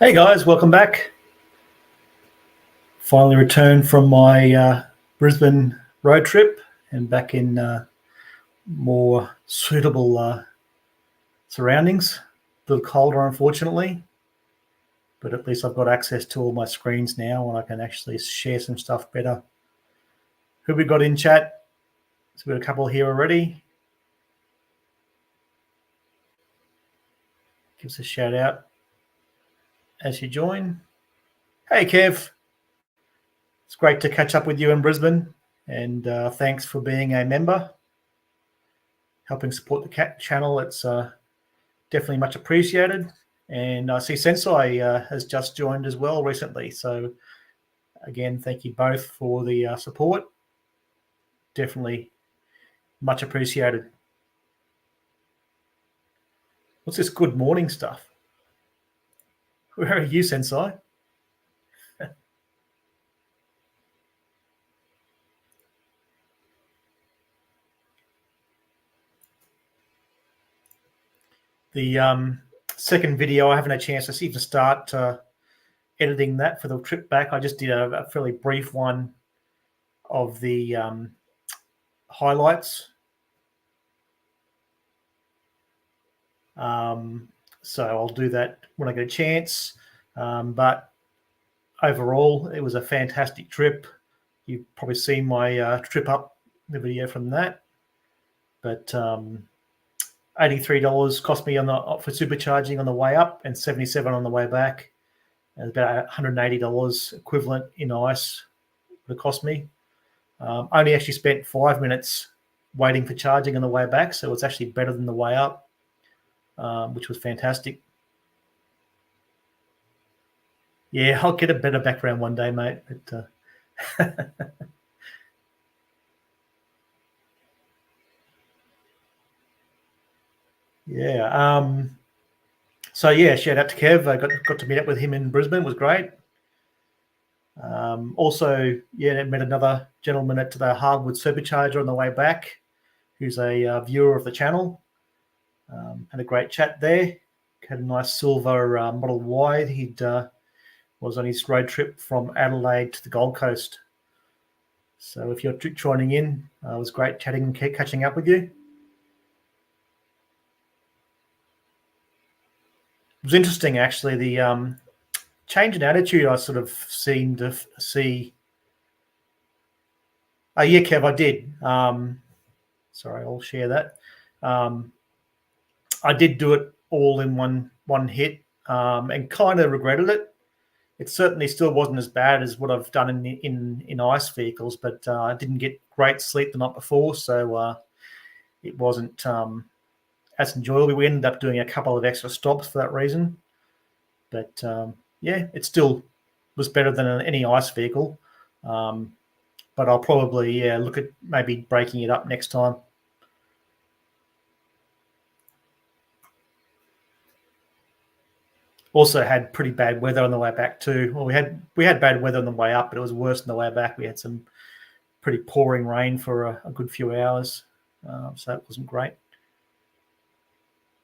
Hey guys, welcome back. Finally returned from my Brisbane road trip and back in more suitable surroundings. A little colder, unfortunately, but at least I've got access to all my screens now and I can actually share some stuff better. Who we got in chat? So we've got a couple here already. Give us a shout out as you join. Hey Kev, it's great to catch up with you in Brisbane, and thanks for being a member, helping support the channel. It's definitely much appreciated. And I see Sensei has just joined as well recently. So again, thank you both for the support. Definitely much appreciated. What's this good morning stuff? Where are you, Sensei? The second video, I haven't had a chance to even start editing that for the trip back. I just did a fairly brief one of the highlights. So I'll do that when I get a chance. But overall, it was a fantastic trip. You've probably seen my trip up, the video from that. But $83 cost me for supercharging on the way up and $77 on the way back. And about $180 equivalent in ice would have cost me. Only actually spent 5 minutes waiting for charging on the way back, so it's actually better than the way up, which was fantastic. Yeah, I'll get a better background one day, mate. But, yeah. So yeah, shout out to Kev. I got to meet up with him in Brisbane. It was great. Also, yeah, met another gentleman at the Hardwood Supercharger on the way back, who's a viewer of the channel. Had a great chat there. Had a nice silver Model Y. He was on his road trip from Adelaide to the Gold Coast. So if you're joining in, it was great chatting and catching up with you. It was interesting, actually, the change in attitude I sort of seemed to see. Oh, yeah, Kev, I did. Sorry, I'll share that. I did do it all in one hit and kind of regretted it. It certainly still wasn't as bad as what I've done in ice vehicles, but I didn't get great sleep the night before, so it wasn't as enjoyable. We ended up doing a couple of extra stops for that reason. But yeah, it still was better than any ice vehicle. But I'll probably look at maybe breaking it up next time. Also had pretty bad weather on the way back too. Well, we had bad weather on the way up, but it was worse on the way back. We had some pretty pouring rain for a good few hours, so it wasn't great.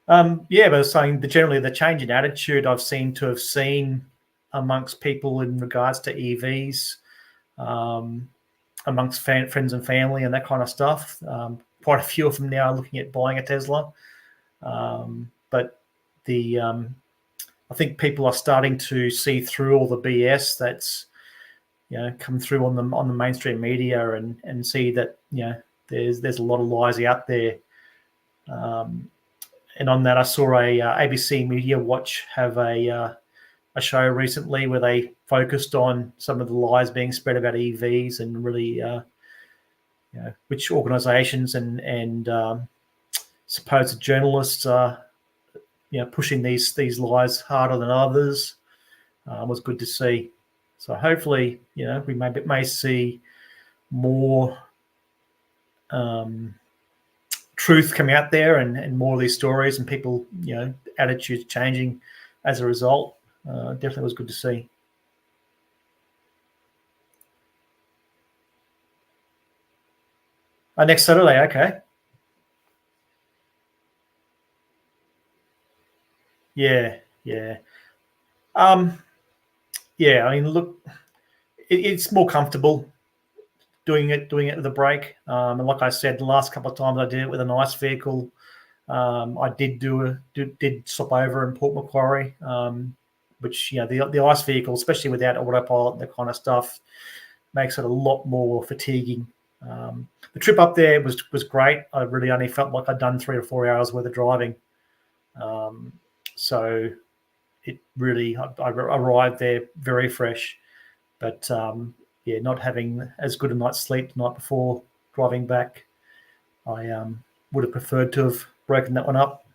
Yeah, but I was saying generally the change in attitude I've seen amongst people in regards to EVs, amongst friends and family and that kind of stuff. Quite a few of them now are looking at buying a Tesla, but I think people are starting to see through all the BS that's come through on the mainstream media and see that there's a lot of lies out there. And on that, I saw a ABC Media Watch have a show recently where they focused on some of the lies being spread about EVs and really, which organisations and supposed journalists are, pushing these lies harder than others. Was good to see. So hopefully, we may see more truth coming out there and more of these stories and people, attitudes changing as a result. Definitely was good to see. Next Saturday, okay. Yeah. Yeah, I mean, look, it's more comfortable doing it with a brake. And like I said, the last couple of times I did it with an ICE vehicle, I did stop over in Port Macquarie, which the ICE vehicle, especially without autopilot and that kind of stuff, makes it a lot more fatiguing. The trip up there was great. I really only felt like I'd done 3 or 4 hours worth of driving, so it really I arrived there very fresh. But yeah, not having as good a night's sleep the night before driving back, I would have preferred to have broken that one up.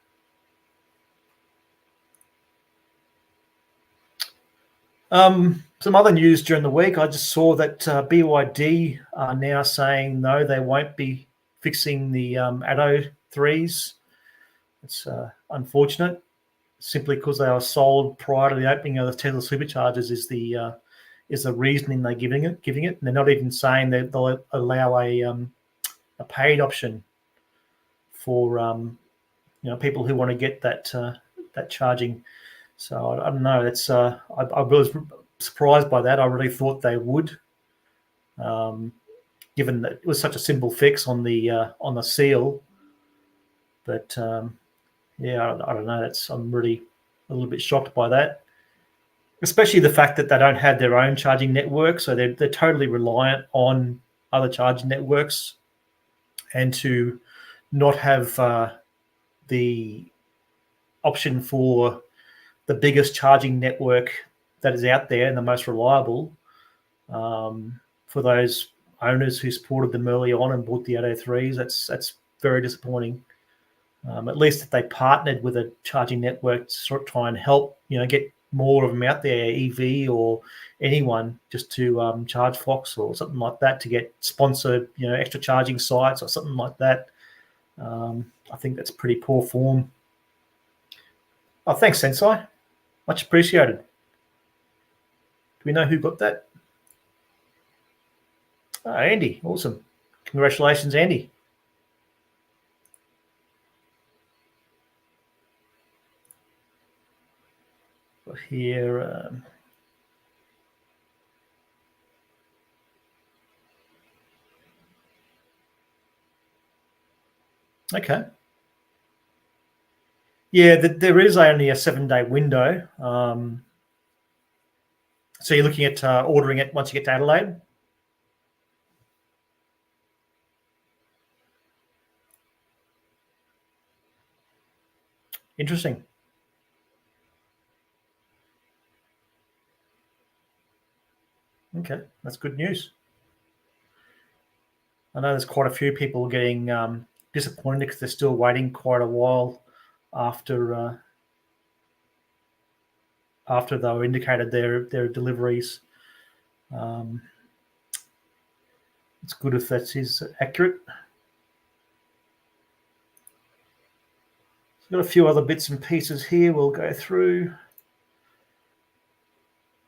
Some other news during the week, I just saw that BYD are now saying no, they won't be fixing the Atto 3s. It's unfortunate, simply because they are sold prior to the opening of the Tesla superchargers is the reasoning they're giving it. And they're not even saying that they'll allow a paid option for people who want to get that charging. So I don't know. That's I was surprised by that. I really thought they would, given that it was such a simple fix on the seal. But yeah, I don't know. I'm really a little bit shocked by that, especially the fact that they don't have their own charging network, so they're totally reliant on other charging networks, and to not have the option for the biggest charging network that is out there and the most reliable, for those owners who supported them early on and bought the Atto 3s, that's very disappointing. At least if they partnered with a charging network to sort of try and help, get more of them out there, EV or anyone, just to charge Fox or something like that, to get sponsored, extra charging sites or something like that. I think that's pretty poor form. Oh, thanks, Sensei. Much appreciated. Do we know who got that? Oh, Andy. Awesome. Congratulations, Andy. Here. Okay. Yeah, there is only a 7-day window. So you're looking at ordering it once you get to Adelaide? Interesting. Okay, that's good news. I know there's quite a few people getting disappointed because they're still waiting quite a while after they were indicated their deliveries. It's good if that is accurate. Got a few other bits and pieces here we'll go through.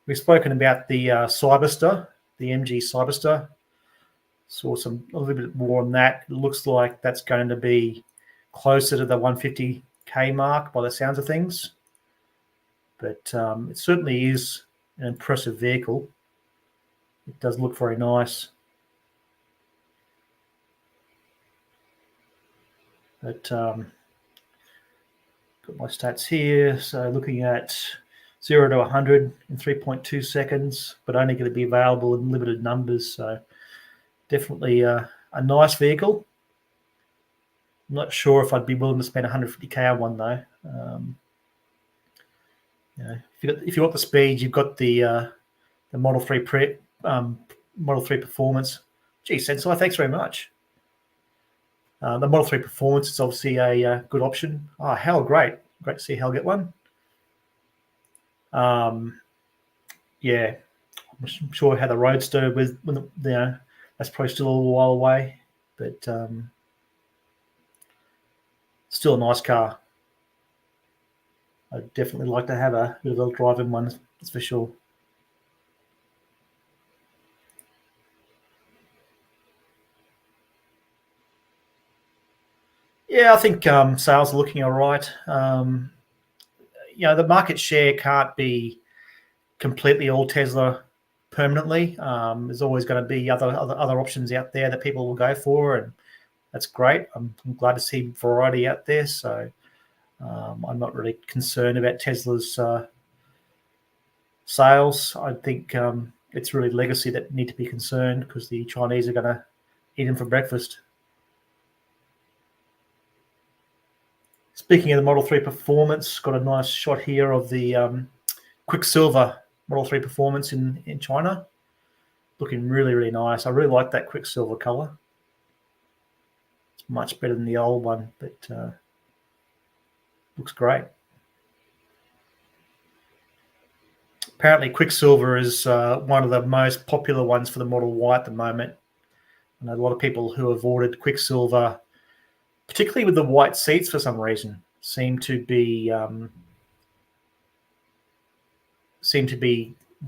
We've spoken about the Cyberster, the MG Cyberster. Saw a little bit more on that. It looks like that's going to be closer to the 150K mark by the sounds of things. But it certainly is an impressive vehicle. It does look very nice. But got my stats here. So looking at 0 to 100 in 3.2 seconds, but only going to be available in limited numbers. So definitely a nice vehicle. I'm not sure if I'd be willing to spend 150K on one though. If you want the speed, you've got the Model 3 Model 3 Performance. Gee, Sensei, thanks very much. The Model 3 Performance is obviously a good option. Oh, Hal, great to see Hal get one. Yeah, I'm sure how the Roadster that's probably still a little while away, but still a nice car. I'd definitely like to have a bit of a driving one, that's for sure. Yeah, I think sales are looking all right. The market share can't be completely all Tesla permanently. There's always going to be other options out there that people will go for, and that's great. I'm glad to see variety out there. So I'm not really concerned about Tesla's sales. I think it's really legacy that need to be concerned, because the Chinese are going to eat them for breakfast. Speaking of the Model 3 performance, got a nice shot here of the Quicksilver Model 3 performance in China. Looking really, really nice. I really like that Quicksilver color. It's much better than the old one, but looks great. Apparently, Quicksilver is one of the most popular ones for the Model Y at the moment. I know a lot of people who have ordered Quicksilver, particularly with the white seats for some reason, seem to be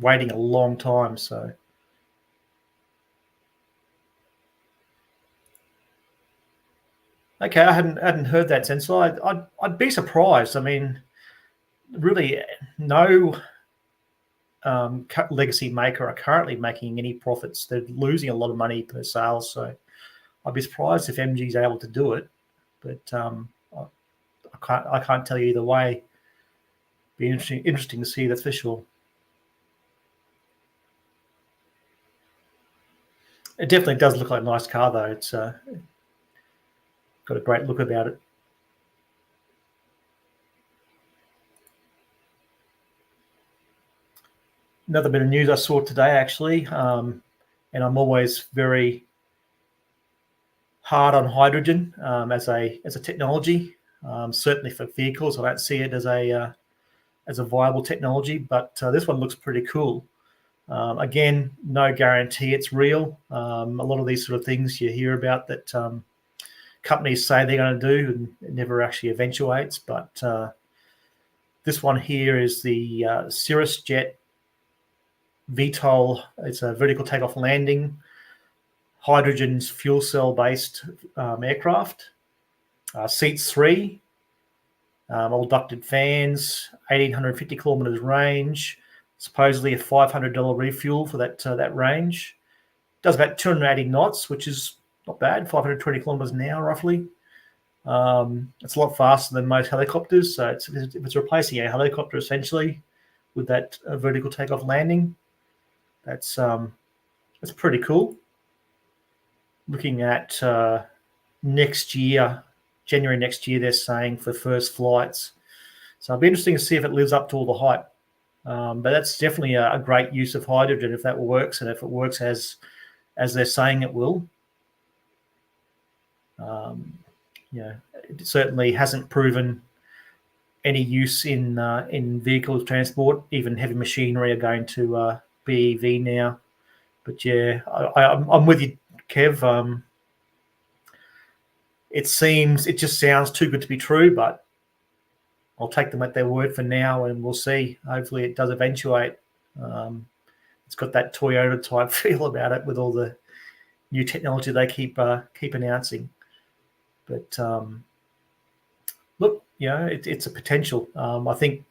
waiting a long time. So okay, I hadn't heard that, Sensor. I'd be surprised. I mean, really, no legacy maker are currently making any profits. They're losing a lot of money per sale. So I'd be surprised if MG is able to do it. But I can't tell you either way. Be interesting to see, that's for sure. It definitely does look like a nice car, though. It's got a great look about it. Another bit of news I saw today, actually, and I'm always very hard on hydrogen as a technology. Certainly for vehicles, I don't see it as a viable technology, but this one looks pretty cool. Again, no guarantee it's real. A lot of these sort of things you hear about that companies say they're going to do, and it never actually eventuates. But this one here is the Cirrus Jet VTOL. It's a vertical takeoff landing, hydrogen's fuel cell based aircraft. Seats 3, all ducted fans, 1,850 kilometers range. Supposedly a $500 refuel for that range. Does about 280 knots, which is not bad. 520 kilometers an hour, roughly. It's a lot faster than most helicopters. So if it's replacing a helicopter essentially with that vertical takeoff landing, that's pretty cool. Looking at next year, January next year, they're saying for first flights. So it'll be interesting to see if it lives up to all the hype. But that's definitely a great use of hydrogen if that works, and if it works as they're saying it will. It certainly hasn't proven any use in vehicle transport. Even heavy machinery are going to BEV now. But yeah, I'm with you, Kev. It just sounds too good to be true, but I'll take them at their word for now, and we'll see. Hopefully it does eventuate. It's got that Toyota type feel about it with all the new technology they keep announcing. But look, it's a potential. I think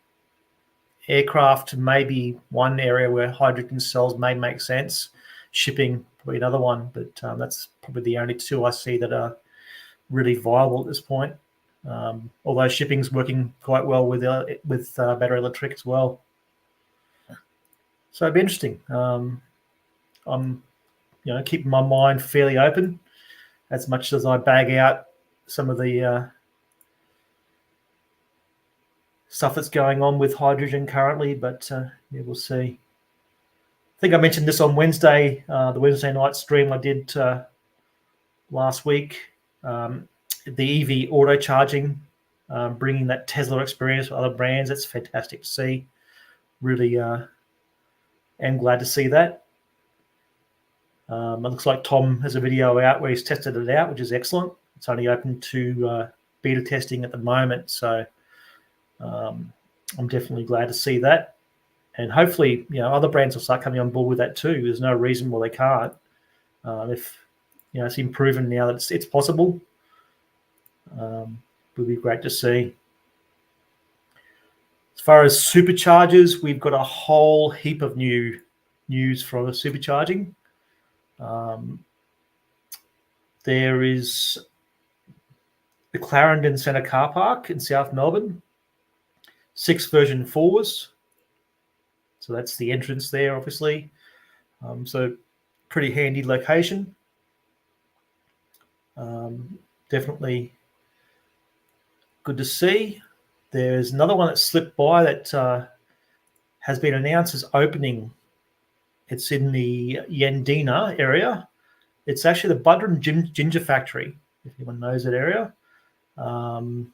aircraft may be one area where hydrogen cells may make sense. Shipping, probably another one, but that's probably the only two I see that are really viable at this point. Although shipping's working quite well with battery electric as well. So it'd be interesting. I'm keeping my mind fairly open as much as I bag out some of the stuff that's going on with hydrogen currently, but we'll see. I think I mentioned this on Wednesday, the Wednesday night stream I did last week. The EV auto charging, bringing that Tesla experience for other brands. That's fantastic to see. Really am glad to see that. It looks like Tom has a video out where he's tested it out, which is excellent. It's only open to beta testing at the moment, so I'm definitely glad to see that. And hopefully, other brands will start coming on board with that too. There's no reason why they can't. If it's been proven now that it's possible, would be great to see. As far as superchargers, we've got a whole heap of new news for supercharging. There is the Clarendon Centre car park in South Melbourne, 6 version 4s. So that's the entrance there, obviously. So pretty handy location. Definitely good to see. There's another one that slipped by that has been announced as opening. It's in the Yandina area. It's actually the Buderim Ginger Factory, if anyone knows that area. Let's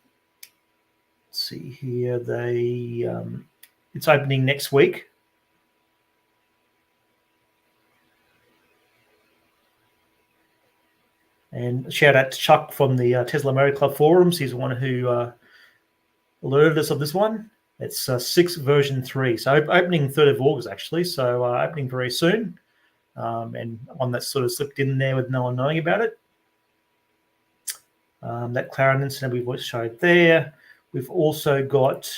see here. It's opening next week. And shout out to Chuck from the Tesla Motor Club forums. He's the one who alerted us of this one. It's 6 version 3. So opening 3rd of August, actually. So opening very soon. And one that sort of slipped in there with no one knowing about it. That Clarendon Centre we've showed there. We've also got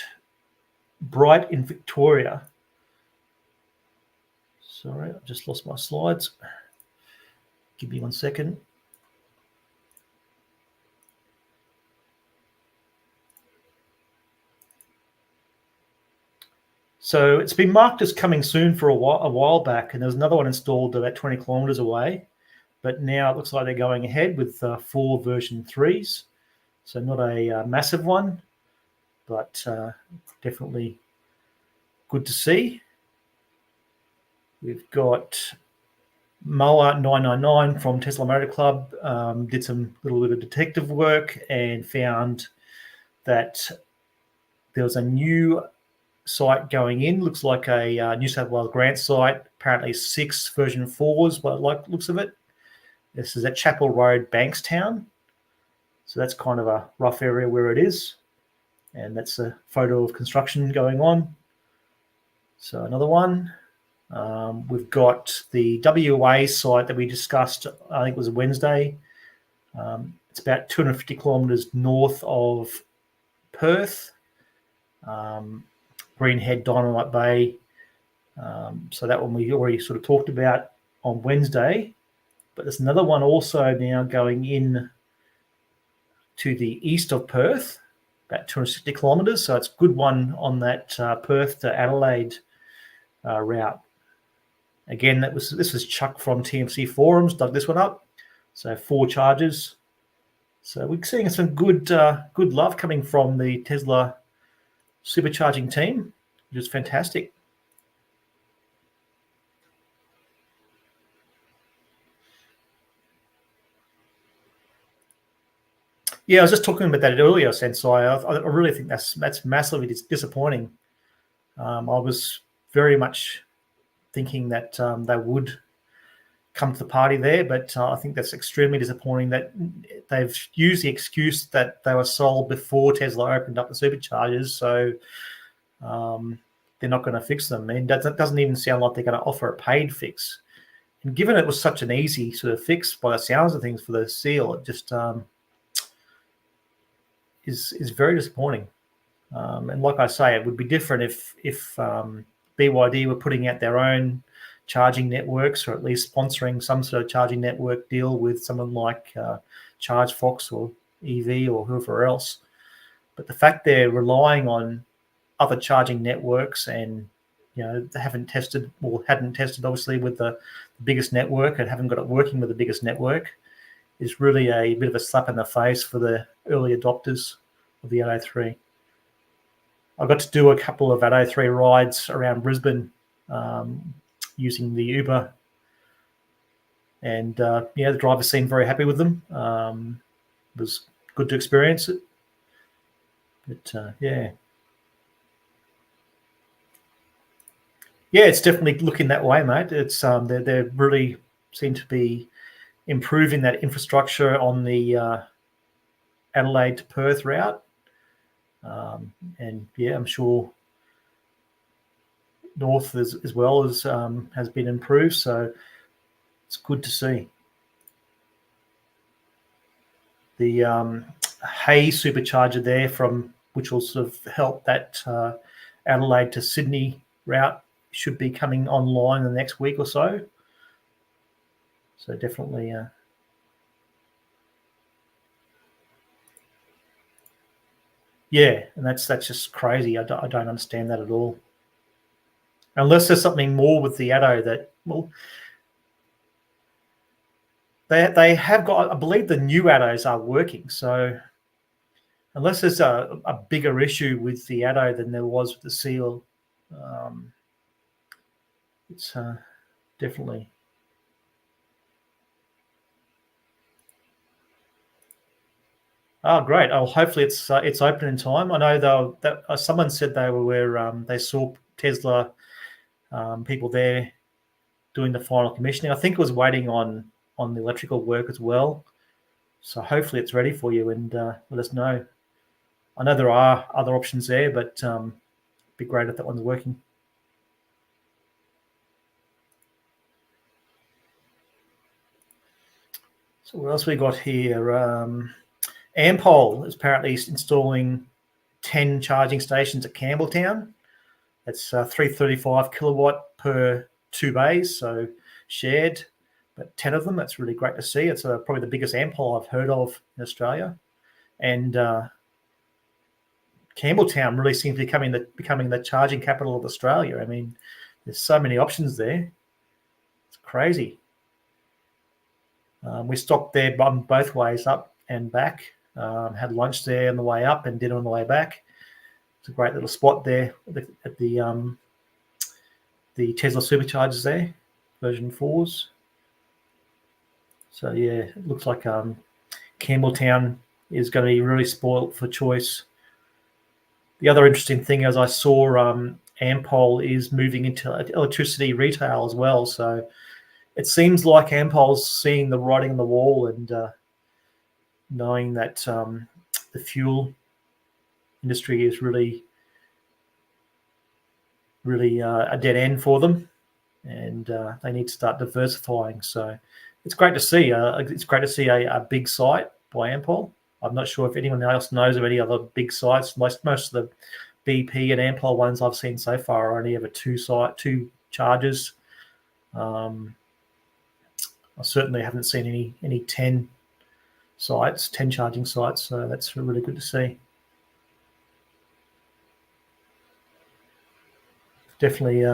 Bright in Victoria. Sorry, I've just lost my slides. Give me 1 second. So it's been marked as coming soon for a while back, and there was another one installed about 20 kilometres away. But now it looks like they're going ahead with 4 version 3s. So not a massive one, but definitely good to see. We've got Moa 999 from Tesla Motor Club, did some little bit of detective work and found that there was a new site going in. Looks like a New South Wales grant site, apparently 6 version 4s, by the looks of it. This is at Chapel Road, Bankstown. So that's kind of a rough area where it is. And that's a photo of construction going on. So another one. We've got the WA site that we discussed, I think it was Wednesday. It's about 250 kilometres north of Perth. Greenhead, Dynamite Bay. So that one we already sort of talked about on Wednesday. But there's another one also now going in to the east of Perth, about 260 kilometres. So it's a good one on that Perth to Adelaide route. Again, this was Chuck from TMC Forums, dug this one up. So 4 charges. So we're seeing some good love coming from the Tesla supercharging team, which is fantastic. Yeah, I was just talking about that earlier, Sensei. I really think that's massively disappointing. I was very much thinking that they would come to the party there, but I think that's extremely disappointing that they've used the excuse that they were sold before Tesla opened up the superchargers, so they're not going to fix them. And that doesn't even sound like they're going to offer a paid fix. And given it was such an easy sort of fix by the sounds of things for the seal, it just is very disappointing. And like I say, it would be different if BYD were putting out their own charging networks, or at least sponsoring some sort of charging network deal with someone like ChargeFox or EV or whoever else. But the fact they're relying on other charging networks, and they hadn't tested obviously with the biggest network, and haven't got it working with the biggest network, is really a bit of a slap in the face for the early adopters of the 803. I got to do a couple of 803 rides around Brisbane using the Uber, and the drivers seemed very happy with them. It was good to experience it, but yeah, it's definitely looking that way, mate. It's they really seem to be improving that infrastructure on the Adelaide to Perth route, and I'm sure north as well as has been improved. So it's good to see. The Hay supercharger there, which will sort of help that Adelaide to Sydney route should be coming online in the next week or so. So definitely, yeah, and that's just crazy. I don't understand that at all. Unless there's something more with the Addo that, well, they have got, I believe the new Addos are working. So unless there's a bigger issue with the Addo than there was with the Seal, it's definitely. Oh, great! Oh, hopefully it's open in time. I know that someone said they saw Tesla people there doing the final commissioning. I think it was waiting on the electrical work as well. So hopefully it's ready for you, and let us know. I know there are other options there, but it'd be great if that one's working. So what else we got here? Ampol is apparently installing 10 charging stations at Campbelltown. That's 335 kilowatt per 2 bays, so shared, but 10 of them. That's really great to see. It's probably the biggest Ampol I've heard of in Australia. And Campbelltown really seems to be becoming the charging capital of Australia. I mean, there's so many options there. It's crazy. We stopped there both ways up and back. Had lunch there on the way up and dinner on the way back. It's a great little spot there at the Tesla superchargers there, version 4s. So yeah, it looks like Campbelltown is going to be really spoilt for choice. The other interesting thing is I saw Ampol is moving into electricity retail as well. So it seems like Ampol's seeing the writing on the wall and knowing that the fuel industry is really a dead end for them, and they need to start diversifying. So it's great to see. It's great to see a big site by Ampol. I'm not sure if anyone else knows of any other big sites. Most of the BP and Ampol ones I've seen so far only have two chargers. I certainly haven't seen any 10 charging sites. So that's really good to see. Definitely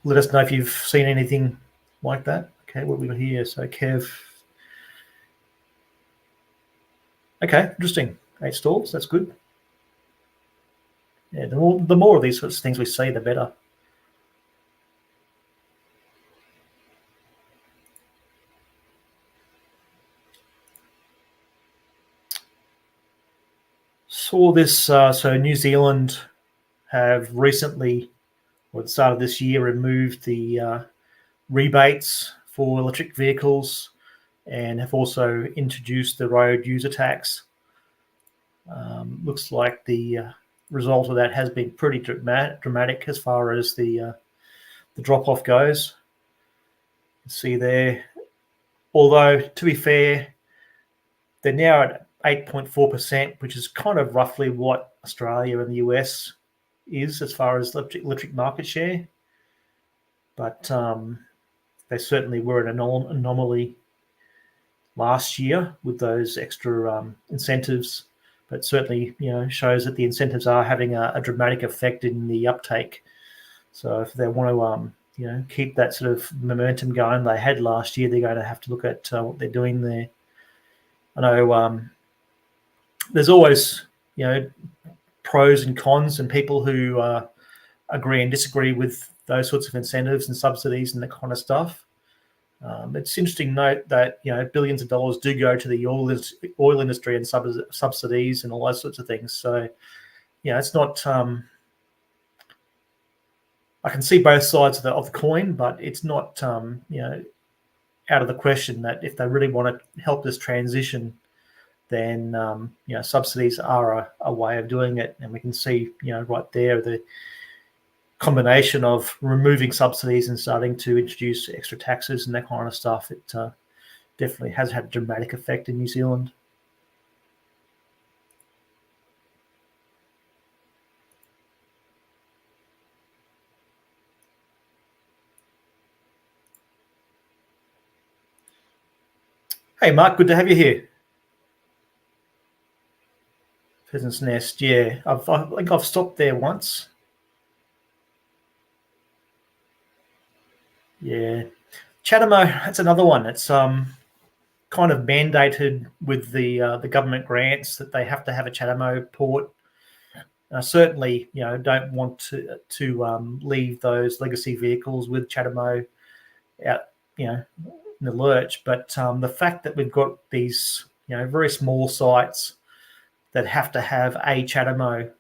let us know if you've seen anything like that. Okay, what we got here? So Kev. Okay, interesting. 8 stalls, that's good. Yeah, the more of these sorts of things we see, the better. Saw this. So New Zealand have recently, or at the start of this year, removed the rebates for electric vehicles and have also introduced the road user tax. Looks like the result of that has been pretty dramatic as far as the drop-off goes. See there, although to be fair, they're now at 8.4%, which is kind of roughly what Australia and the US is as far as electric market share. But they certainly were an anomaly last year with those extra incentives. But certainly, shows that the incentives are having a dramatic effect in the uptake. So if they want to, keep that sort of momentum going they had last year, they're going to have to look at what they're doing there. I know there's always, pros and cons and people who agree and disagree with those sorts of incentives and subsidies and that kind of stuff. It's interesting to note that billions of dollars do go to the oil industry and subsidies and all those sorts of things. So, it's not. I can see both sides of the coin, but it's not out of the question that if they really want to help this transition, then subsidies are a way of doing it, and we can see right there the combination of removing subsidies and starting to introduce extra taxes and that kind of stuff. It definitely has had a dramatic effect in New Zealand. Hey, Mark, good to have you here. Pheasant's Nest, yeah. I think I've stopped there once. Yeah. Chatamo, that's another one. It's kind of mandated with the government grants that they have to have a Chatamo port. Certainly, don't want to leave those legacy vehicles with Chatamo out, in the lurch. But the fact that we've got these, very small sites that have to have a Chatamo,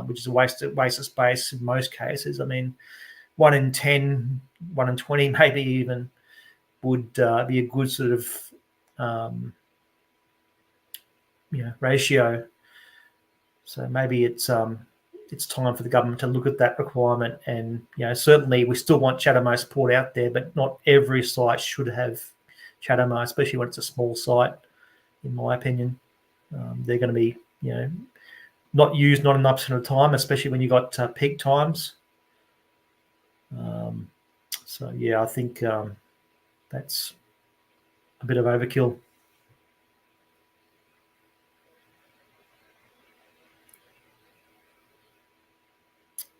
which is a waste of space in most cases. I mean, 1 in 10, 1 in 20, maybe even, would be a good sort of ratio. So maybe it's time for the government to look at that requirement. And certainly we still want Chatamo support out there, but not every site should have Chatamo, especially when it's a small site. In my opinion, they're going to be not used not enough at a time, especially when you got peak times. So yeah, I think that's a bit of overkill.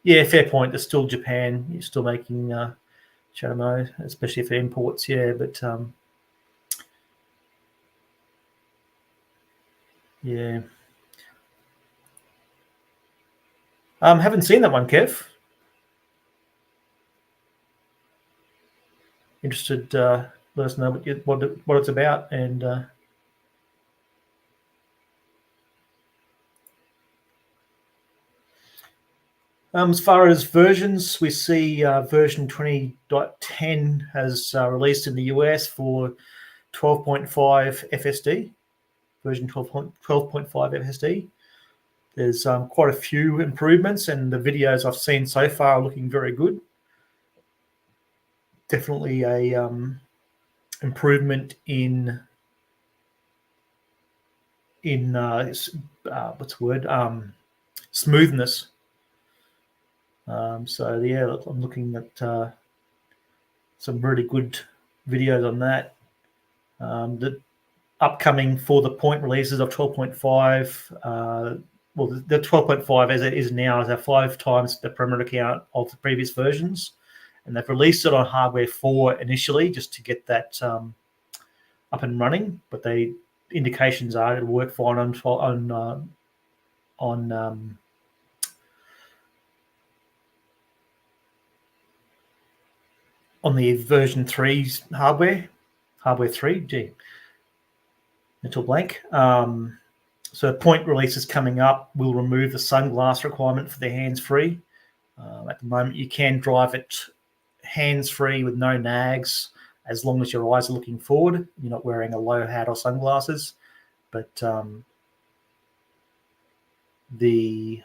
Yeah, fair point. There's still Japan. You're still making Chatamo, especially for imports. Yeah, but yeah. Haven't seen that one, Kev. Interested. Let us know what it's about. And as far as versions, we see version 20.10 has released in the US for 12.5 FSD. Version 12.5 FSD. There's quite a few improvements, and the videos I've seen so far are looking very good. Definitely a improvement in what's the word, smoothness. So yeah, I'm looking at some really good videos on that. The upcoming for the point releases of 12.5. Well, the 12.5 as it is now is 5 times the perimeter count of the previous versions, and they've released it on hardware 4 initially just to get that up and running. But the indications are it'll work fine on the version 3's hardware 3. Gee, mental blank. So point releases coming up will remove the sunglass requirement for the hands-free. At the moment, you can drive it hands-free with no nags as long as your eyes are looking forward. You're not wearing a low hat or sunglasses. But the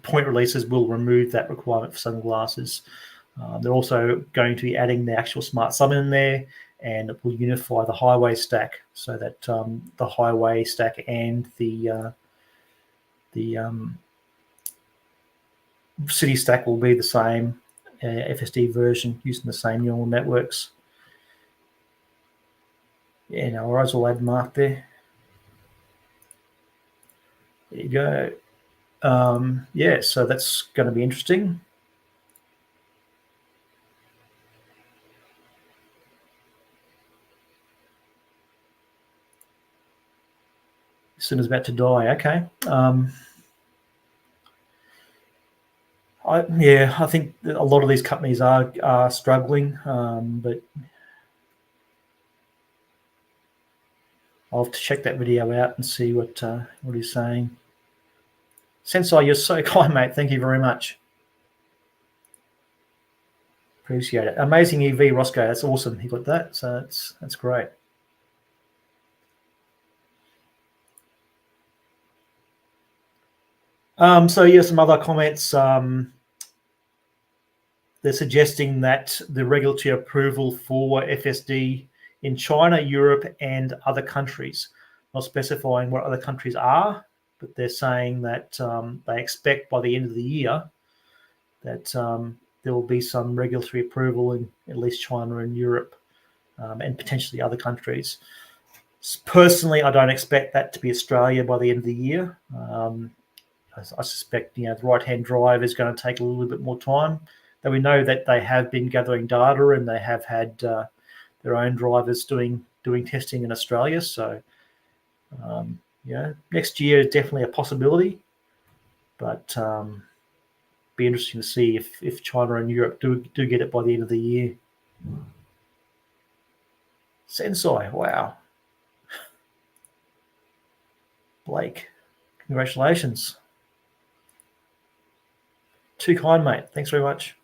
point releases will remove that requirement for sunglasses. They're also going to be adding the actual smart summon in there, and it will unify the highway stack so that the highway stack and the city stack will be the same FSD version using the same neural networks. Yeah, no worries. We'll add Mark there. There you go. Yeah, so that's going to be interesting. As soon as about to die. Okay. I think a lot of these companies are struggling, but I'll have to check that video out and see what he's saying. Sensei, you're so kind, mate. Thank you very much. Appreciate it. Amazing EV, Roscoe. That's awesome. He got that, so that's great. So yeah, some other comments. They're suggesting that the regulatory approval for FSD in China, Europe, and other countries, not specifying what other countries are, but they're saying that they expect by the end of the year that there will be some regulatory approval in at least China and Europe. and potentially other countries. Personally, I don't expect that to be Australia by the end of the year. I suspect the right-hand drive is going to take a little bit more time. Though we know that they have been gathering data and they have had their own drivers doing testing in Australia. So next year is definitely a possibility, but be interesting to see if China and Europe do get it by the end of the year. Sensei, wow. Blake, congratulations. Too kind, mate. Thanks very much.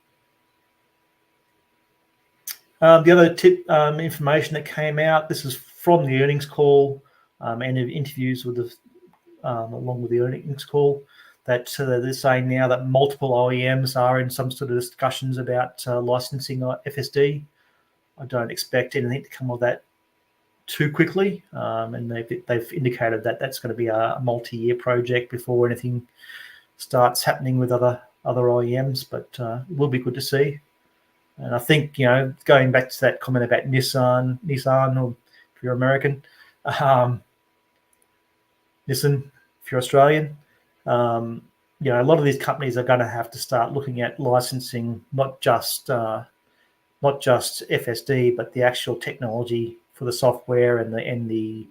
The other tip information that came out, this is from the earnings call and interviews with along with the earnings call, that they're saying now that multiple OEMs are in some sort of discussions about licensing FSD. I don't expect anything to come of that too quickly, and they've indicated that that's going to be a multi-year project before anything starts happening with other OEMs, but it will be good to see. And I think, going back to that comment about Nissan, or if you're American, Nissan, if you're Australian, a lot of these companies are going to have to start looking at licensing not just FSD, but the actual technology for the software and the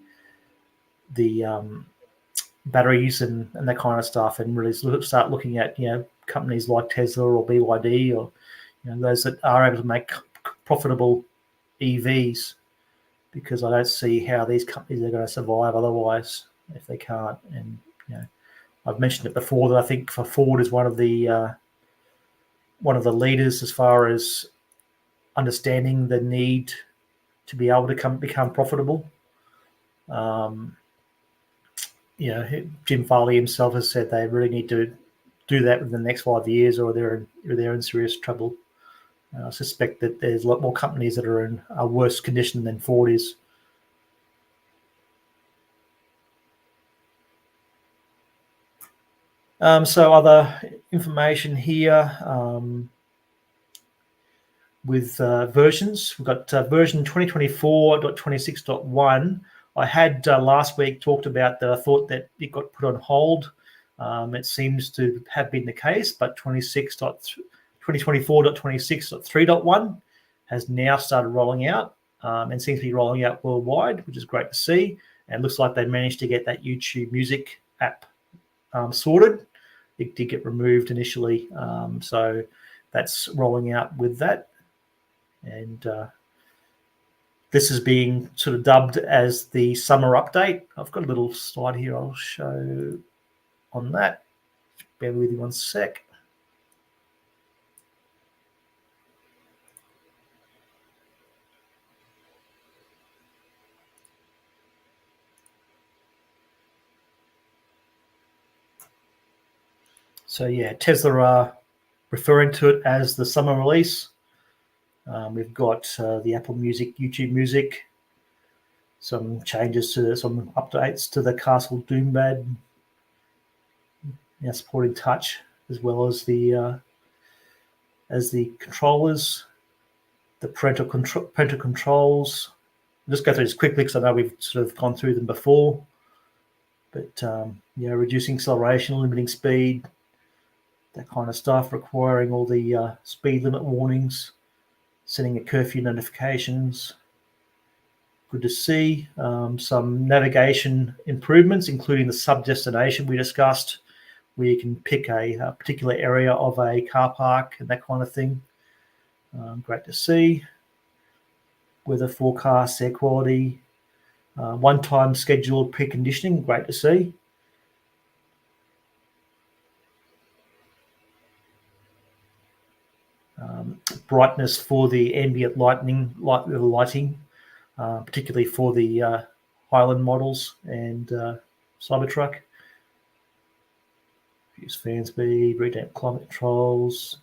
batteries and that kind of stuff, and really start looking at companies like Tesla or BYD or those that are able to make profitable EVs, because I don't see how these companies are going to survive otherwise if they can't. And I've mentioned it before that I think for Ford is one of the leaders as far as understanding the need to be able to become profitable. Jim Farley himself has said they really need to do that within the next 5 years, or they're in serious trouble. I suspect that there's a lot more companies that are in a worse condition than Ford is. So other information here with versions. We've got version 2024.26.1. I had last week talked about that I thought that it got put on hold. It seems to have been the case, but 2024.26.3.1 has now started rolling out and seems to be rolling out worldwide, which is great to see. And it looks like they managed to get that YouTube Music app sorted. It did get removed initially, so that's rolling out with that. And this is being sort of dubbed as the summer update. I've got a little slide here I'll show on that. Bear with me one sec. So yeah, Tesla are referring to it as the summer release. We've got the Apple Music, YouTube Music, some changes to some updates to the Castle Doombad, supporting touch as well as the controllers, the parental controls. I'll just go through this quickly because I know we've sort of gone through them before. But reducing acceleration, limiting speed, that kind of stuff, requiring all the speed limit warnings, sending a curfew notifications. Good to see. Some navigation improvements, including the sub-destination we discussed, where you can pick a particular area of a car park and that kind of thing. Great to see. Weather forecast, air quality, one-time scheduled preconditioning, great to see. Brightness for the ambient lighting, particularly for the Highland models and Cybertruck. Use fan speed, redamp climate controls,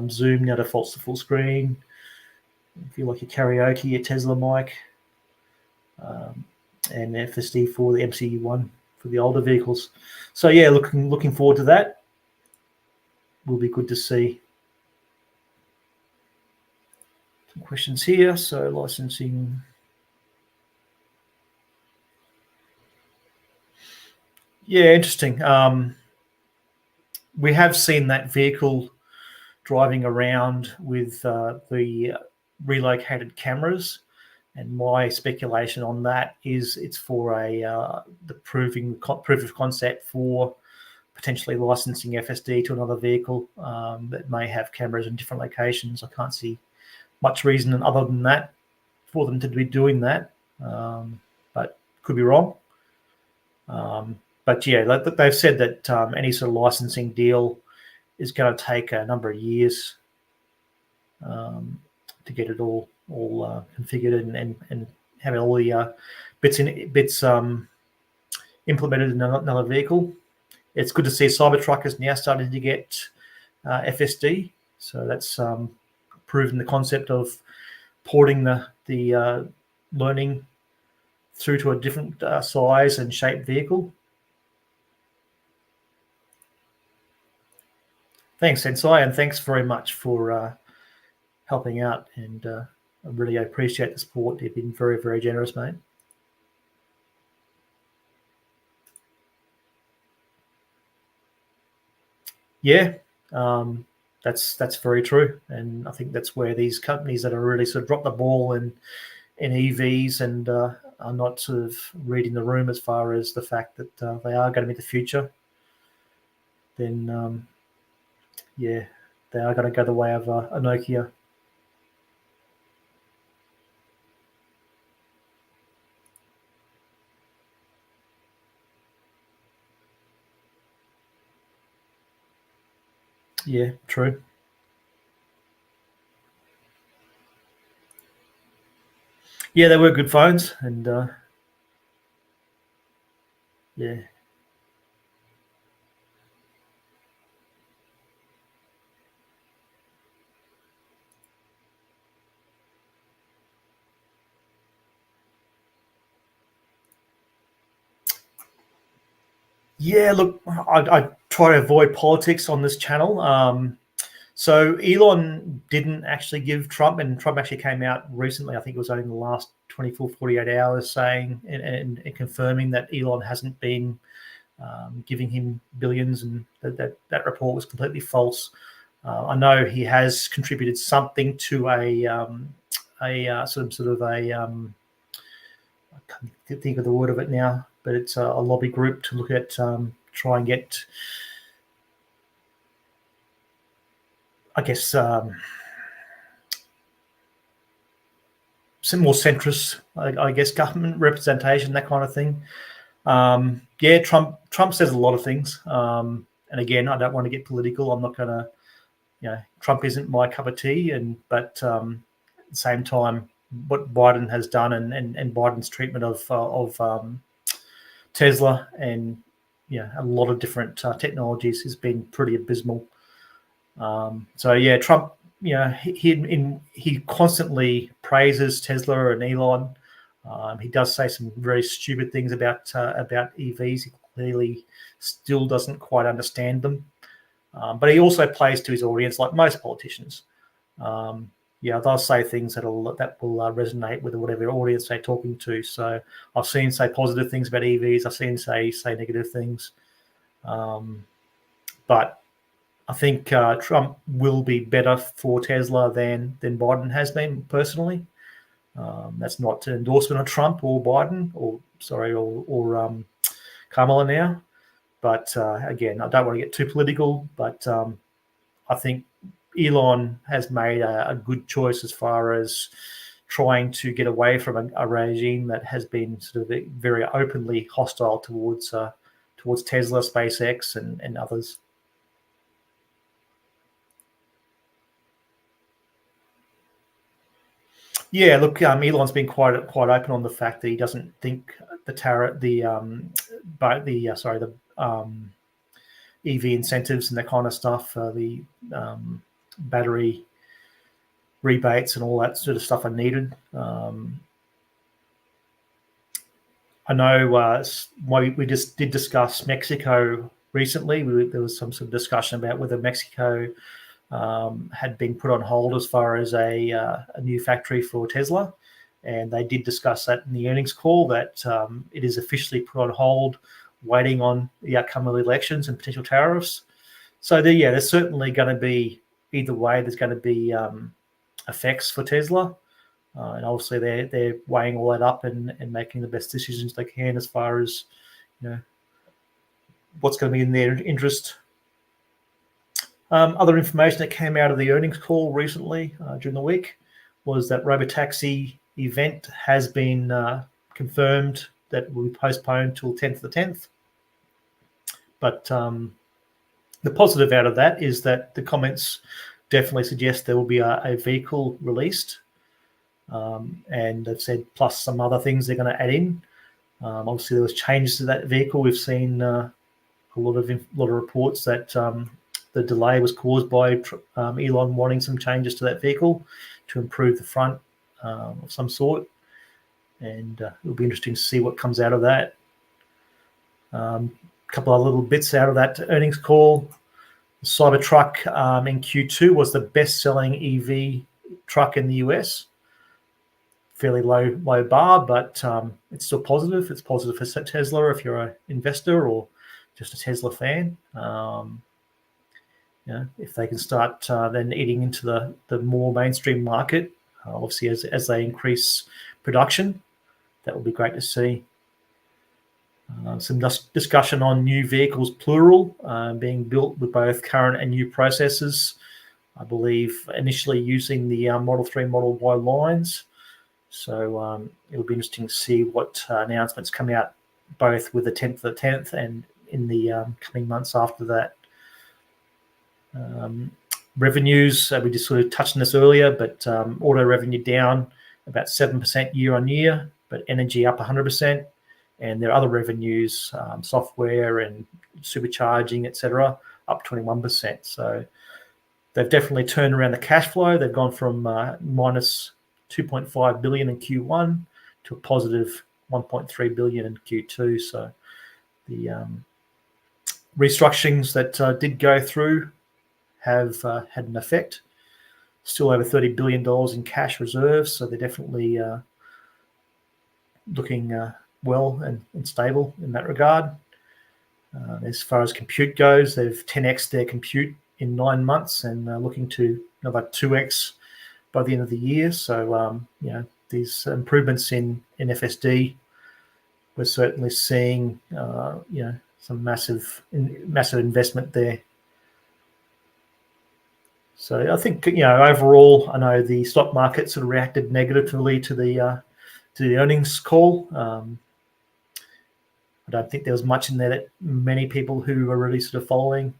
zoom now defaults to full screen. If you like your karaoke, your Tesla mic, and FSD for the MCU1 for the older vehicles. So yeah, looking forward to that. Will be good to see. Some questions here. So licensing. Yeah, interesting. We have seen that vehicle driving around with the relocated cameras, and my speculation on that is it's for the proof of concept for potentially licensing FSD to another vehicle that may have cameras in different locations. I can't see much reason other than that for them to be doing that, but could be wrong. But yeah, they've said that any sort of licensing deal is going to take a number of years to get it all configured and have all the bits implemented in another vehicle. It's good to see Cybertruck is now starting to get FSD, so that's proven the concept of porting the learning through to a different size and shape vehicle. Thanks, Sensei, and thanks very much for helping out. And I really appreciate the support. You've been very, very generous, mate. Yeah, that's very true, and I think that's where these companies that are really sort of dropped the ball in EVs and are not sort of reading the room as far as the fact that they are going to be the future. Then yeah, they are going to go the way of a Nokia. Yeah, true. Yeah, they were good phones, and yeah. Yeah, look, I try to avoid politics on this channel. So Elon didn't actually give Trump, and Trump actually came out recently, I think it was only in the last 24, 48 hours, saying and confirming that Elon hasn't been giving him billions, and that report was completely false. I know he has contributed something to a sort of a I can't think of the word of it now, but it's a lobby group to look at try and get, I guess, some more centrist, I guess, government representation, that kind of thing. Yeah, Trump says a lot of things, and again, I don't want to get political. I'm not going to, Trump isn't my cup of tea, but at the same time, what Biden has done and Biden's treatment of Tesla and a lot of different technologies has been pretty abysmal. So yeah, Trump, he constantly praises Tesla and Elon. He does say some very stupid things about EVs. He clearly still doesn't quite understand them, but he also plays to his audience like most politicians. They'll say things that will resonate with whatever audience they're talking to. So I've seen say positive things about EVs. I've seen say negative things, but I think Trump will be better for Tesla than Biden has been personally. That's not an endorsement of Trump or Biden or Kamala now. But again, I don't want to get too political, but I think Elon has made a good choice as far as trying to get away from a regime that has been sort of very openly hostile towards Tesla, SpaceX, and others. Yeah, look, Elon's been quite open on the fact that he doesn't think the EV incentives and that kind of stuff, the battery rebates and all that sort of stuff are needed. I know we just did discuss Mexico recently. There was some sort of discussion about whether Mexico had been put on hold as far as a new factory for Tesla. And they did discuss that in the earnings call, that it is officially put on hold, waiting on the outcome of the elections and potential tariffs. So there's certainly going to be, either way, there's going to be effects for Tesla. And obviously they're weighing all that up and making the best decisions they can as far as, what's going to be in their interest. Other information that came out of the earnings call recently during the week was that Robotaxi event has been confirmed that will be postponed till 10th of the 10th. But the positive out of that is that the comments definitely suggest there will be a vehicle released. And they've said plus some other things they're going to add in. Obviously, there was changes to that vehicle. We've seen a lot of reports that the delay was caused by Elon wanting some changes to that vehicle to improve the front of some sort. And it'll be interesting to see what comes out of that. A couple of little bits out of that earnings call. The Cybertruck in Q2 was the best-selling EV truck in the US. Fairly low bar, but it's still positive. It's positive for Tesla if you're an investor or just a Tesla fan. If they can start then eating into the more mainstream market, obviously as they increase production, that will be great to see. Some discussion on new vehicles, plural, being built with both current and new processes. I believe initially using the Model 3, Model Y lines. So it'll be interesting to see what announcements come out, both with the 10th of the 10th and in the coming months after that. Revenues, we just sort of touched on this earlier, but auto revenue down about 7% year on year, but energy up 100%. And their other revenues, software and supercharging, etc., up 21%. So they've definitely turned around the cash flow. They've gone from minus 2.5 billion in Q1 to a positive 1.3 billion in Q2. So the restructurings that did go through have had an effect. Still over $30 billion in cash reserves, so they're definitely looking well and stable in that regard. As far as compute goes, they've 10x their compute in 9 months and looking to another 2x by the end of the year. So, these improvements in FSD, we're certainly seeing, some massive investment there. So I think, overall, I know the stock market sort of reacted negatively to the earnings call. I don't think there was much in there that many people who were really sort of following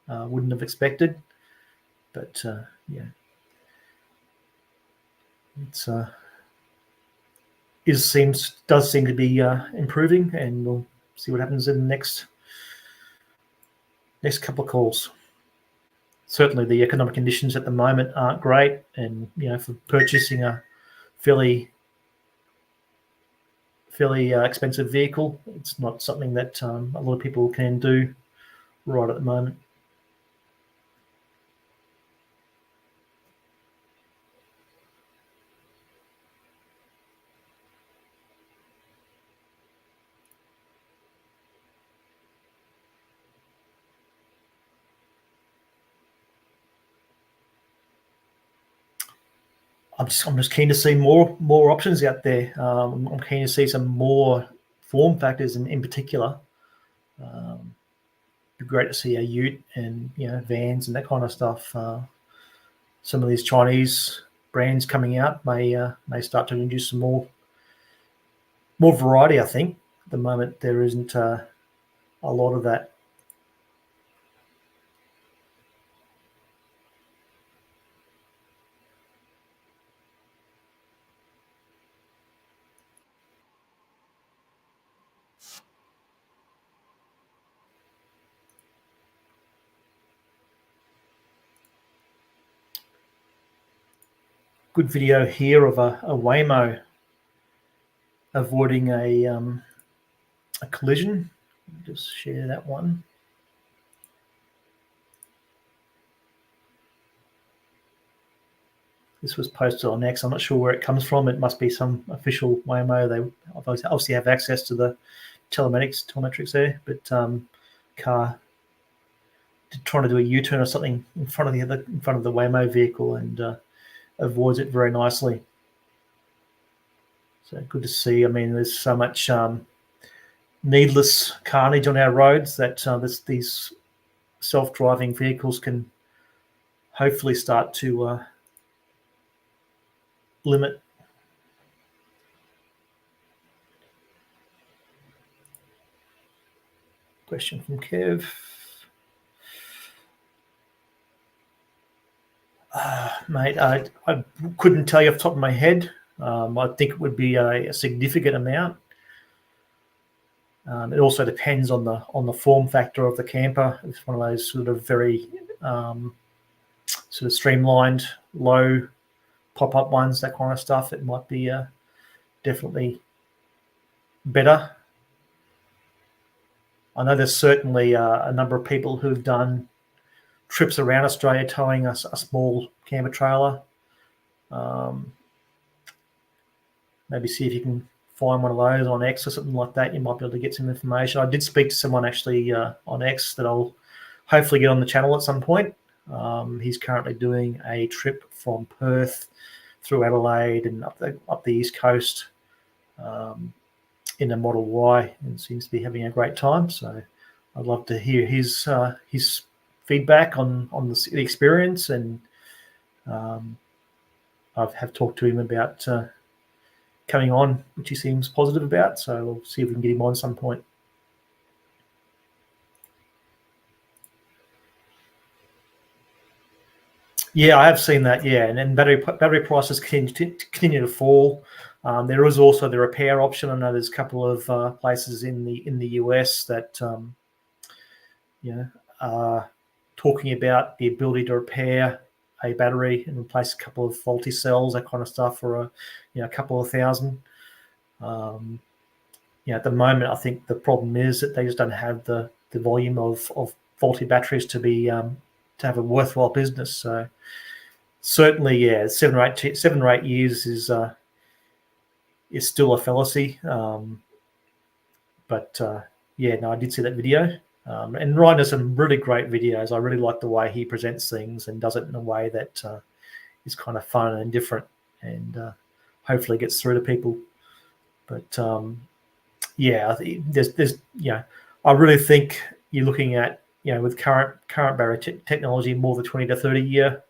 wouldn't have expected. But it's does seem to be improving, and we'll see what happens in the next couple of calls. Certainly, the economic conditions at the moment aren't great, and for purchasing a fairly expensive vehicle, it's not something that a lot of people can do right at the moment. I'm just keen to see more options out there. I'm keen to see some more form factors in particular. It'd be great to see a ute and vans and that kind of stuff. Some of these Chinese brands coming out may start to introduce some more variety. I think at the moment there isn't a lot of that. Good video here of a Waymo avoiding a collision. Just share that one. This was posted on X. I'm not sure where it comes from. It must be some official Waymo. They obviously have access to the telemetrics there, but car trying to do a U-turn or something in front of the Waymo vehicle and avoids it very nicely. So good to see. I mean, there's so much needless carnage on our roads that these self-driving vehicles can hopefully start to limit. Question from Kev. Mate, I couldn't tell you off the top of my head. I think it would be a significant amount. It also depends on the form factor of the camper. If it's one of those sort of very sort of streamlined, low pop-up ones, that kind of stuff, it might be definitely better. I know there's certainly a number of people who've done trips around Australia towing a small camper trailer. Maybe see if you can find one of those on X or something like that. You might be able to get some information. I did speak to someone actually on X that I'll hopefully get on the channel at some point. He's currently doing a trip from Perth through Adelaide and up the East Coast in a Model Y, and seems to be having a great time. So I'd love to hear his feedback on the experience, and I have talked to him about coming on, which he seems positive about. So we'll see if we can get him on some point. Yeah, I have seen that. Yeah, and battery prices continue to fall. There is also the repair option. I know there's a couple of places in the US that are talking about the ability to repair a battery and replace a couple of faulty cells, that kind of stuff, for a couple of $1,000. At the moment, I think the problem is that they just don't have the volume of faulty batteries to be to have a worthwhile business. So certainly, yeah, 7 or 8 years is still a fallacy. But yeah, no, I did see that video. And Ryan does some really great videos. I really like the way he presents things and does it in a way that is kind of fun and different, and hopefully gets through to people. But yeah, I think there's I really think you're looking at, with current battery technology, more than 20 to 30 year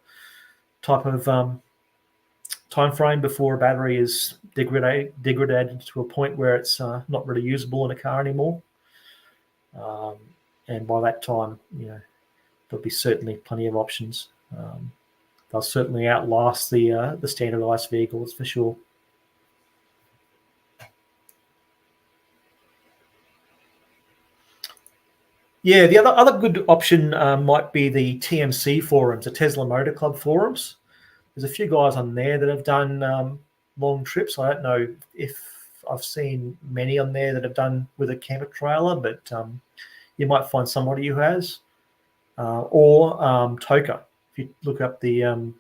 type of time frame before a battery is degraded to a point where it's not really usable in a car anymore. And by that time, there'll be certainly plenty of options. They'll certainly outlast the standardized vehicles for sure. Yeah, the other good option might be the TMC forums, the Tesla Motor Club forums. There's a few guys on there that have done long trips. I don't know if I've seen many on there that have done with a camper trailer, but you might find somebody who has. Or TOCA. If you look up the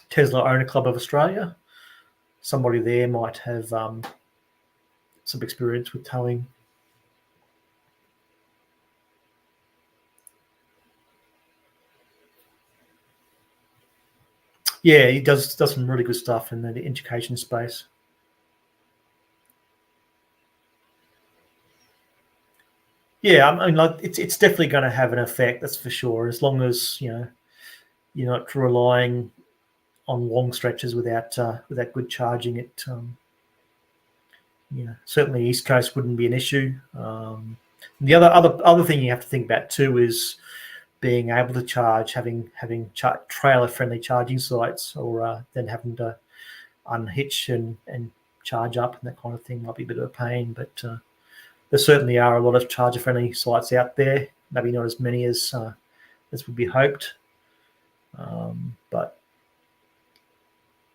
Tesla Owner Club of Australia, somebody there might have some experience with towing. Yeah, he does some really good stuff in the education space. Yeah, I mean, like, it's definitely going to have an effect, that's for sure. As long as you're not relying on long stretches without good charging, it certainly East Coast wouldn't be an issue. The other thing you have to think about too is being able to charge, having trailer friendly charging sites, or then having to unhitch and charge up and that kind of thing might be a bit of a pain. But there certainly are a lot of charger friendly sites out there. Maybe not as many as would be hoped, but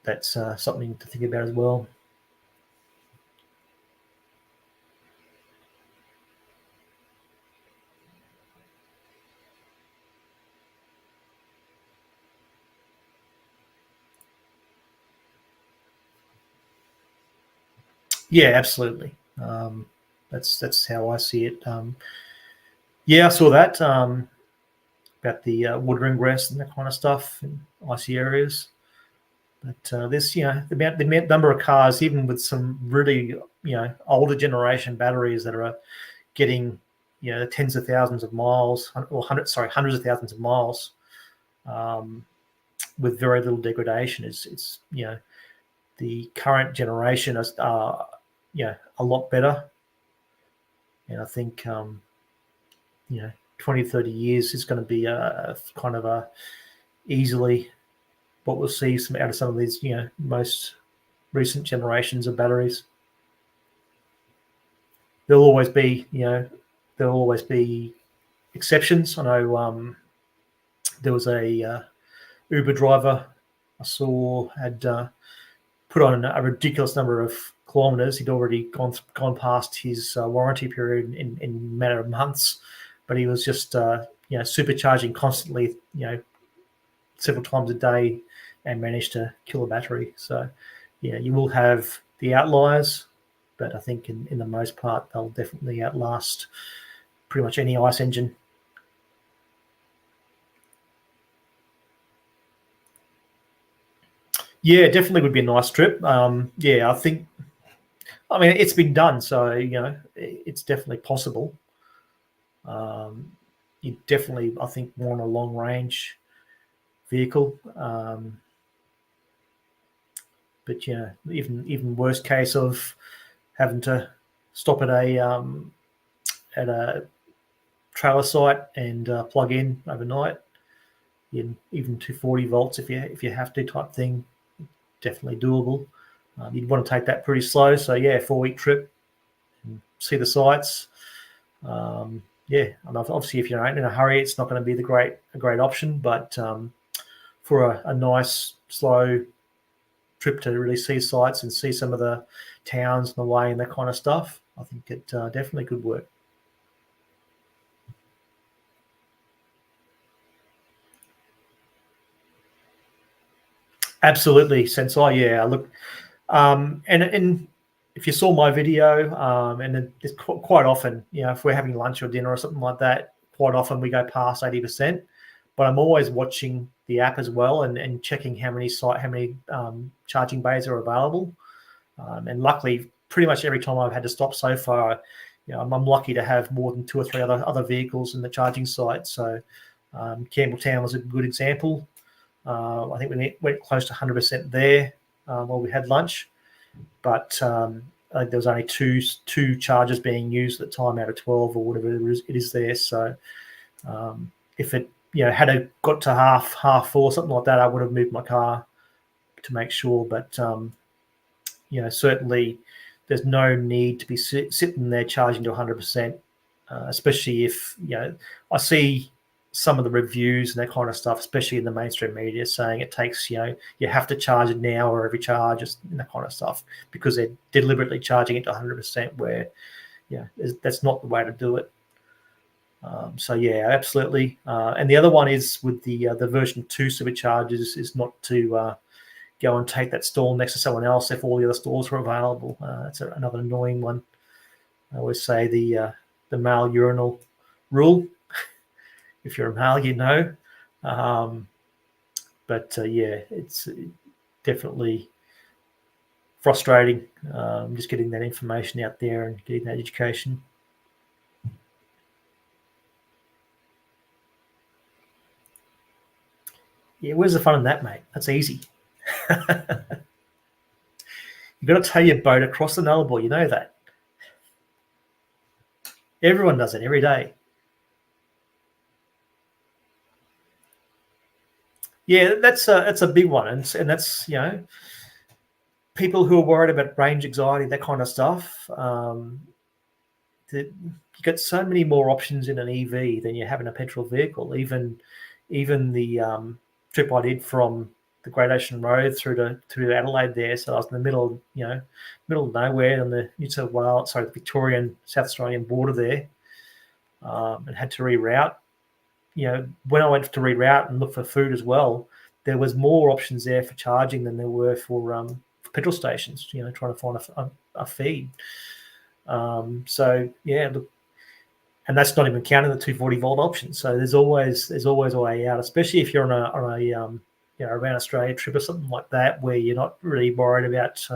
that's something to think about as well. Yeah, absolutely. That's how I see it. Yeah, I saw that about the wood ingress and that kind of stuff in icy areas. But there's, the number of cars, even with some really, older generation batteries that are getting, tens of thousands of miles, or hundreds of thousands of miles, with very little degradation. It's the current generation is, a lot better. And I think, 20, 30 years is going to be a kind of a easily what we'll see out of some of these, most recent generations of batteries. There'll always be, exceptions. I know there was a Uber driver I saw had put on a ridiculous number of kilometers. He'd already gone past his warranty period in a matter of months, but he was just supercharging constantly, several times a day, and managed to kill a battery. So, yeah, you will have the outliers, but I think in the most part they'll definitely outlast pretty much any ICE engine. Yeah, definitely would be a nice trip. Yeah, I think. I mean, it's been done, so it's definitely possible. You definitely, I think, want a long range vehicle. But even worst case of having to stop at a trailer site and plug in overnight, even 240 volts if you have to type thing, definitely doable. You'd want to take that pretty slow, so yeah, 4-week trip, and see the sights. Yeah, and obviously if you're in a hurry, it's not going to be a great option, but for a nice slow trip to really see sights and see some of the towns and the way and that kind of stuff, I think it definitely could work. Absolutely, Sensei. Yeah, look, and if you saw my video, and it's quite often, if we're having lunch or dinner or something like that, quite often we go past 80%. But I'm always watching the app as well and checking how many charging bays are available. And luckily, pretty much every time I've had to stop so far, I'm lucky to have more than 2 or 3 other vehicles in the charging site. So Campbelltown was a good example. I think we went close to 100% there while we had lunch, but I think there was only two chargers being used at the time out of 12 or whatever it is there. So if it had it got to half full or something like that, I would have moved my car to make sure. But certainly there's no need to be sitting there charging to 100%, especially if I see some of the reviews and that kind of stuff, especially in the mainstream media, saying it takes you have to charge it now or every charge and that kind of stuff, because they're deliberately charging it to 100%, where that's not the way to do it. So yeah, absolutely. And the other one is with the version 2 superchargers is not to go and take that stall next to someone else if all the other stalls are available. That's another annoying one. I always say the male urinal rule. If you're a male, but yeah, it's definitely frustrating, just getting that information out there and getting that education. Yeah, where's the fun in that, mate? That's easy. You've got to tow your boat across the Nullarbor. You know that. Everyone does it every day. Yeah, that's a big one, and that's people who are worried about range anxiety, that kind of stuff. You get so many more options in an EV than you have in a petrol vehicle. Even the trip I did from the Great Ocean Road through to Adelaide there, so I was in the middle of nowhere on the the Victorian South Australian border there, and had to reroute. When I went to reroute and look for food as well, there was more options there for charging than there were for petrol stations. Trying to find a feed. So yeah, look, and that's not even counting the 240 volt option. So there's always a way out, especially if you're on a around Australia trip or something like that, where you're not really worried about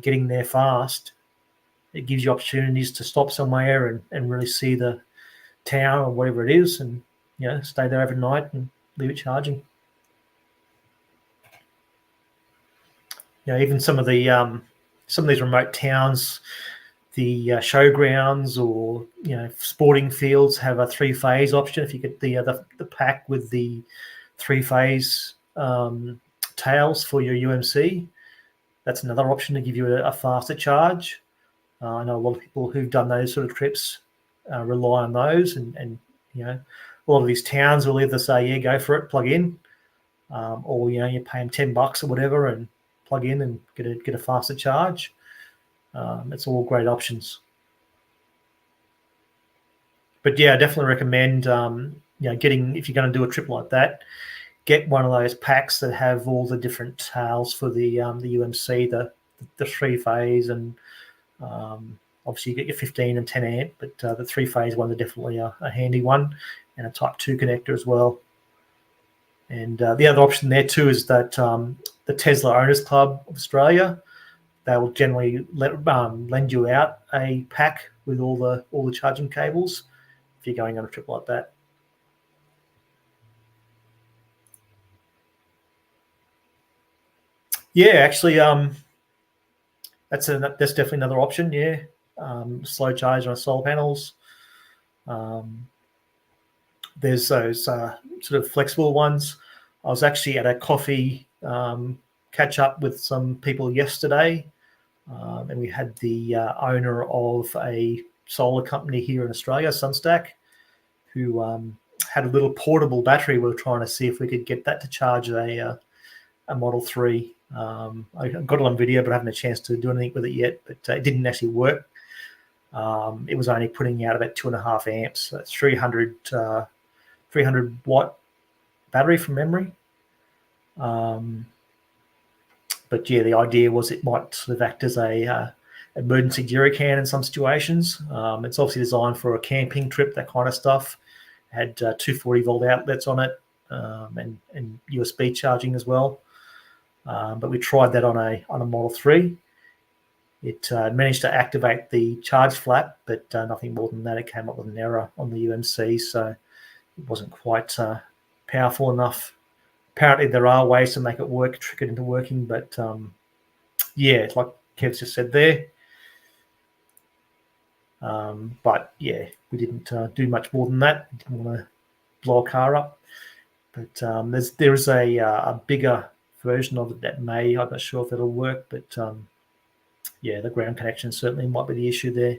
getting there fast. It gives you opportunities to stop somewhere and really see the town or whatever it is, and stay there overnight and leave it charging. Even some of these remote towns, the showgrounds or sporting fields have a 3-phase option. If you get the pack with the 3-phase tails for your UMC, that's another option to give you a faster charge. I know a lot of people who've done those sort of trips rely on those, and a lot of these towns will either say, yeah, go for it, plug in, or you pay them $10 or whatever and plug in and get a faster charge. It's all great options. But yeah, I definitely recommend getting, if you're going to do a trip like that, get one of those packs that have all the different tails for the UMC, the 3-phase, and obviously you get your 15 and 10 amp, but the 3-phase one is definitely a handy one, and a Type 2 connector as well. And the other option there too is that the Tesla Owners Club of Australia, they will generally lend you out a pack with all the charging cables if you're going on a trip like that. Yeah, actually, that's definitely another option. Yeah, slow charge on solar panels. There's those sort of flexible ones. I was actually at a coffee catch up with some people yesterday, and we had the owner of a solar company here in Australia, Sunstack, who had a little portable battery. We were trying to see if we could get that to charge a Model 3. I got it on video, but I haven't had a chance to do anything with it yet. But it didn't actually work. It was only putting out about 2.5 amps. So it's 300 watt battery from memory. But yeah, the idea was it might sort of act as a emergency jerrycan in some situations. It's obviously designed for a camping trip, that kind of stuff. It had 240 volt outlets on it, and USB charging as well. But we tried that on a Model 3. It managed to activate the charge flap, but nothing more than that. It came up with an error on the UMC, so it wasn't quite powerful enough. Apparently, there are ways to make it work, trick it into working, but yeah, like Kev's just said there. But yeah, we didn't do much more than that. We didn't want to blow a car up. But there is a bigger version of it that I'm not sure if it'll work, but yeah, the ground connection certainly might be the issue there.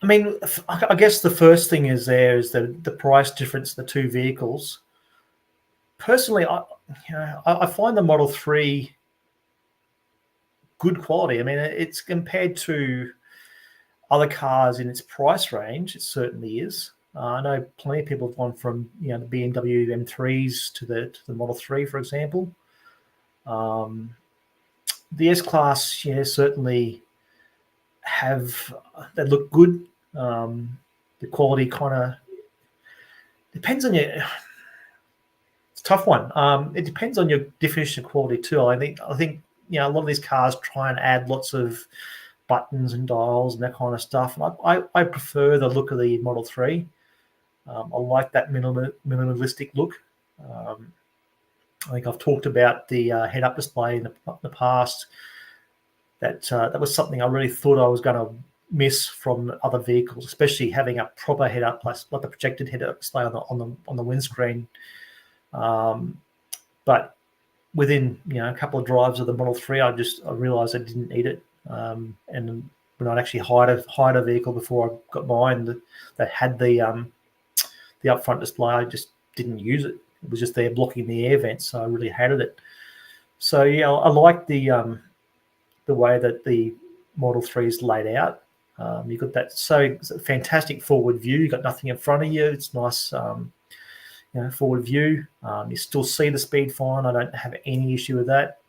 I mean, I guess the first thing is the price difference, the two vehicles. Personally, I find the Model 3 good quality. I mean, it's compared to other cars in its price range. It certainly is. I know plenty of people have gone from the BMW M3s to the Model 3, for example. The S-Class, certainly they look good. The quality kind of depends on your. It's a tough one. It depends on your definition of quality too. I think a lot of these cars try and add lots of buttons and dials and that kind of stuff. And I prefer the look of the Model 3. I like that minimalistic look. I think I've talked about the head-up display in the past. That was something I really thought I was going to miss from other vehicles, especially having a proper head-up, like the projected head-up display on the windscreen. But within a couple of drives of the Model 3, I realised I didn't need it. And when I'd actually hired a vehicle before I got mine that had the upfront display, I just didn't use it. It was just there blocking the air vents, so I really hated it. So yeah, I like the way that the Model 3's laid out. You've got that fantastic forward view. You've got nothing in front of you. It's nice, forward view. You still see the speed fine. I don't have any issue with that,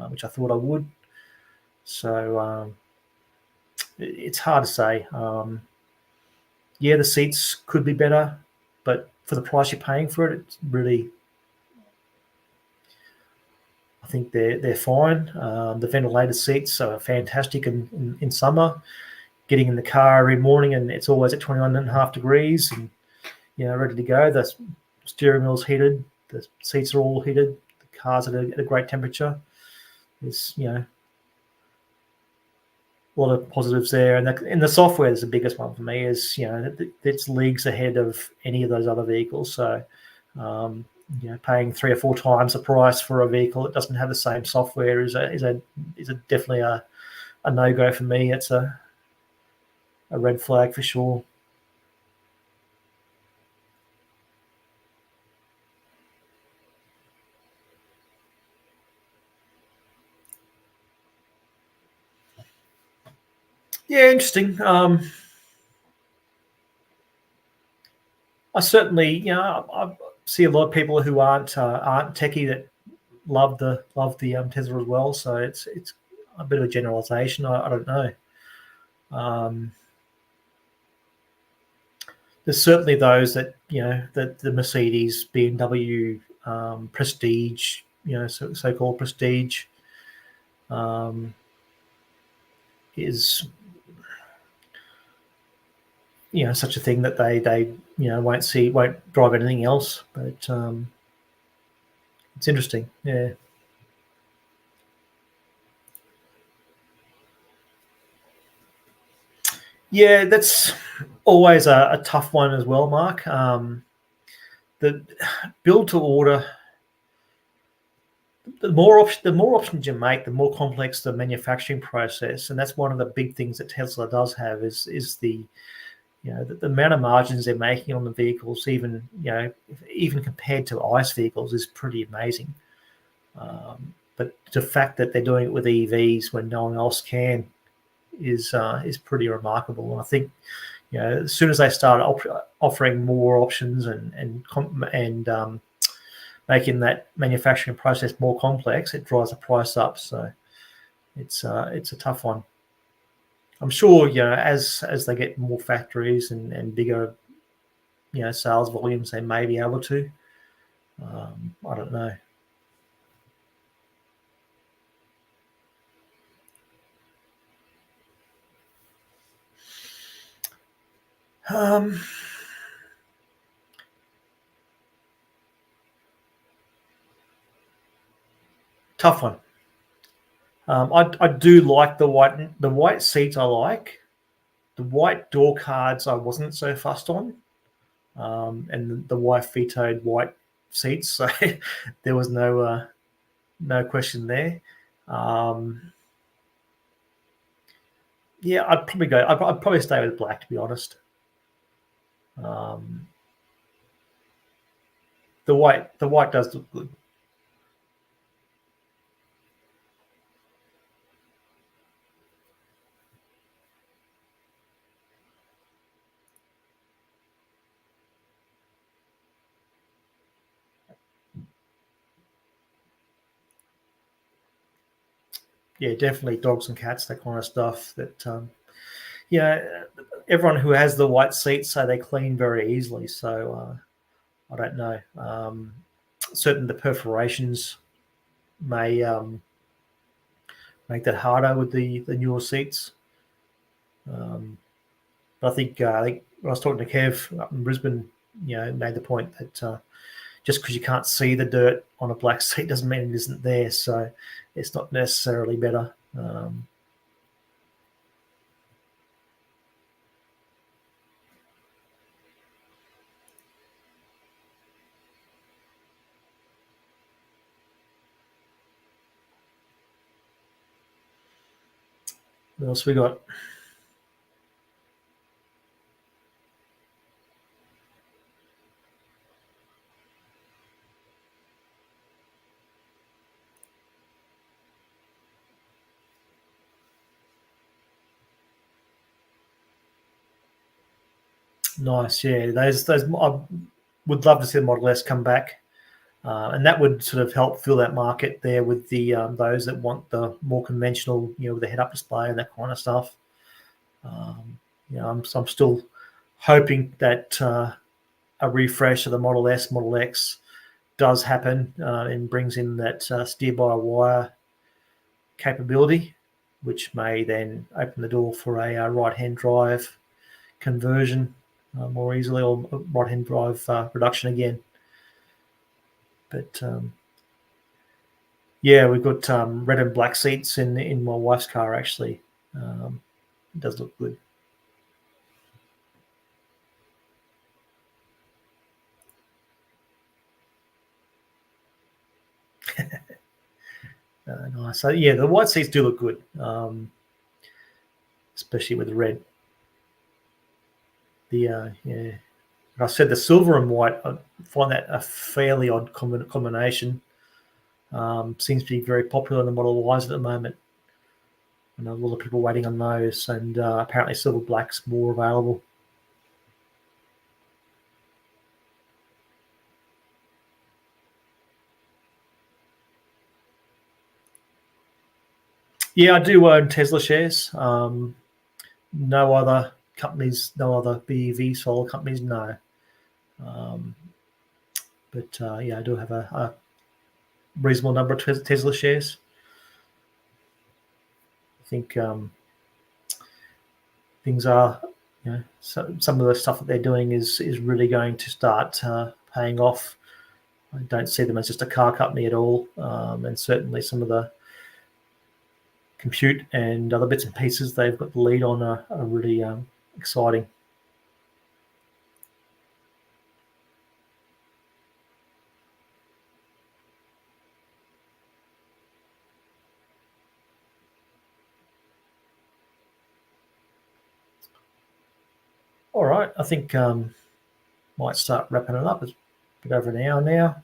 which I thought I would. So it's hard to say. The seats could be better, but for the price you're paying for it, it's really, I think they're fine. The ventilated seats are fantastic in summer. Getting in the car every morning and it's always at 21.5 degrees and ready to go. The steering wheel's heated, the seats are all heated, the car's at a great temperature. There's a lot of positives there, and the software is the biggest one for me. Is it's leagues ahead of any of those other vehicles. So paying 3 or 4 times the price for a vehicle that doesn't have the same software is definitely a no-go for me. It's a red flag for sure. Yeah, interesting. I certainly, I see a lot of people who aren't techie that love the Tesla as well. So it's a bit of a generalization. I don't know. There's certainly those that that the Mercedes, BMW, Prestige, so-called Prestige, is such a thing that they won't drive anything else. But it's interesting. Yeah, that's always a tough one as well, Mark. The build to order, the more options you make, the more complex the manufacturing process, and that's one of the big things that Tesla does have is the the amount of margins they're making on the vehicles, even compared to ICE vehicles, is pretty amazing. But the fact that they're doing it with EVs when no one else can is pretty remarkable. And I think as soon as they start offering more options and making that manufacturing process more complex, it drives the price up. So it's a tough one. I'm sure as they get more factories and bigger sales volumes, they may be able to. I don't know. Tough one. I do like the white seats. I like the white door cards. I wasn't so fussed on, and the wife vetoed white seats, so there was no question there. I'd probably go. I'd probably stay with black, to be honest. The white does look good. Yeah, definitely dogs and cats, that kind of stuff. That everyone who has the white seats say they clean very easily. So I don't know. Certainly, the perforations may make that harder with the newer seats. But I think when I was talking to Kev up in Brisbane, made the point that just because you can't see the dirt on a black seat doesn't mean it isn't there. So it's not necessarily better. What else we got? Nice, yeah. Those I would love to see the Model S come back, and that would sort of help fill that market there with the those that want the more conventional, with the head-up display and that kind of stuff. I'm still hoping that a refresh of the Model S, Model X does happen and brings in that steer-by-wire capability, which may then open the door for a right-hand drive conversion more easily, or right-hand drive production again. But yeah, we've got red and black seats in my wife's car, actually. It does look good. Nice. So yeah, the white seats do look good, especially with the red. Yeah, like I said, the silver and white, I find that a fairly odd combination. Seems to be very popular in the Model Ys at the moment. I know a lot of people waiting on those, and apparently silver black's more available. Yeah, I do own Tesla shares. No other companies, no other BEV solar companies, no. But yeah, I do have a reasonable number of Tesla shares. I think things are, some of the stuff that they're doing is really going to start paying off. I don't see them as just a car company at all, and certainly some of the compute and other bits and pieces they've got the lead on are really exciting. All right, I think might start wrapping it up. It's a bit over an hour now.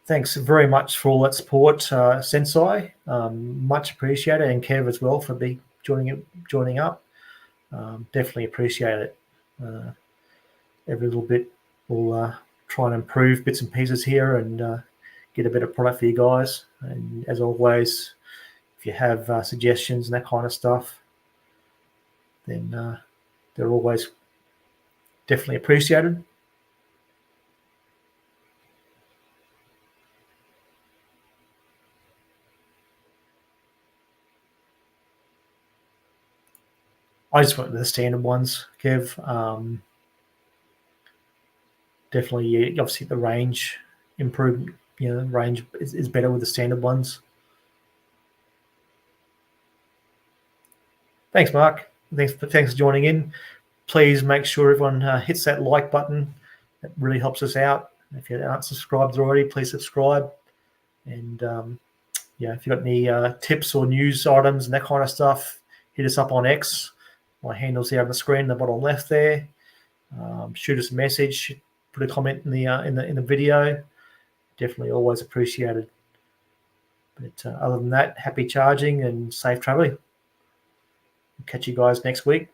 Thanks very much for all that support, Sensei. Much appreciated, and Kev as well for joining up. Definitely appreciate it. Every little bit will try and improve bits and pieces here and get a better product for you guys. And as always, if you have suggestions and that kind of stuff, then they're always definitely appreciated. I just went with the standard ones, Kev. Definitely, obviously, the range improvement. Range is better with the standard ones. Thanks, Mark. Thanks for joining in. Please make sure everyone hits that like button. That really helps us out. If you aren't subscribed already, please subscribe. And if you've got any tips or news items and that kind of stuff, hit us up on X. My handle's here on the screen, the bottom left there. Shoot us a message. Put a comment in the video. Definitely always appreciated. But other than that, happy charging and safe traveling. Catch you guys next week.